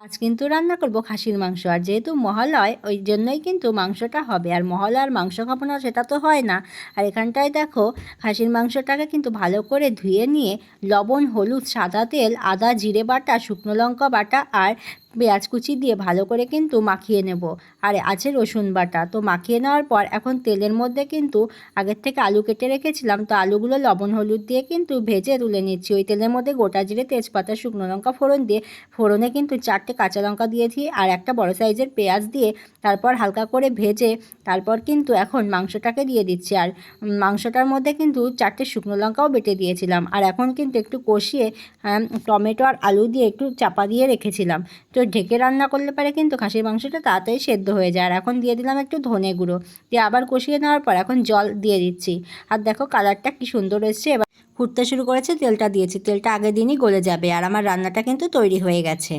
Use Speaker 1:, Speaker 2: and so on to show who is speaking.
Speaker 1: আজ কিন্তু রান্না করব খাসির মাংস। আর যেহেতু মহালয় ওই জন্যই কিন্তু মাংসটা হবে। আর মহালয়ার মাংস খাবো না সেটা তো হয় না। আর এখানটায় দেখো খাসির মাংসটাকে কিন্তু ভালো করে ধুয়ে নিয়ে লবণ, হলুদ, সাদা তেল, আদা, জিরে বাটা, শুকনো লঙ্কা বাটা আর পেঁয়াজ কুচি দিয়ে ভালো করে কিন্তু মাখিয়ে নেব। আর আছে রসুন বাটা। তো মাখিয়ে নেওয়ার পর এখন তেলের মধ্যে কিন্তু আগের থেকে আলু কেটে রেখেছিলাম, তো আলুগুলো লবণ হলুদ দিয়ে কিন্তু ভেজে তুলে নিচ্ছি। ওই তেলের মধ্যে গোটা জিরে, তেজপাতা, শুকনো লঙ্কা ফোড়ন দিয়ে ফোড়নে কিন্তু 4টে কাঁচা লঙ্কা দিয়েছি আর একটা বড় সাইজের পেঁয়াজ দিয়ে তারপর হালকা করে ভেজে তারপর কিন্তু এখন মাংসটাকে দিয়ে দিচ্ছি। আর মাংসটার মধ্যে কিন্তু 4টে শুকনো লঙ্কাও বেটে দিয়েছিলাম। আর এখন কিন্তু একটু কষিয়ে টমেটো আর আলু দিয়ে একটু চাপা দিয়ে রেখেছিলাম। তো ঢেকে রান্না করলে পারে কিন্তু খাসির মাংসটা তাড়াতাড়ি সেদ্ধ হয়ে যায়। আর এখন দিয়ে দিলাম একটু ধনে গুঁড়ো দিয়ে আবার কষিয়ে নেওয়ার পর এখন জল দিয়ে দিচ্ছি। আর দেখো কালারটা কি সুন্দর এসছে। এবার ফুটতে শুরু করেছে, তেলটা দিয়েছি, তেলটা আগের দিনই গলে যাবে। আর আমার রান্নাটা কিন্তু তৈরি হয়ে গেছে।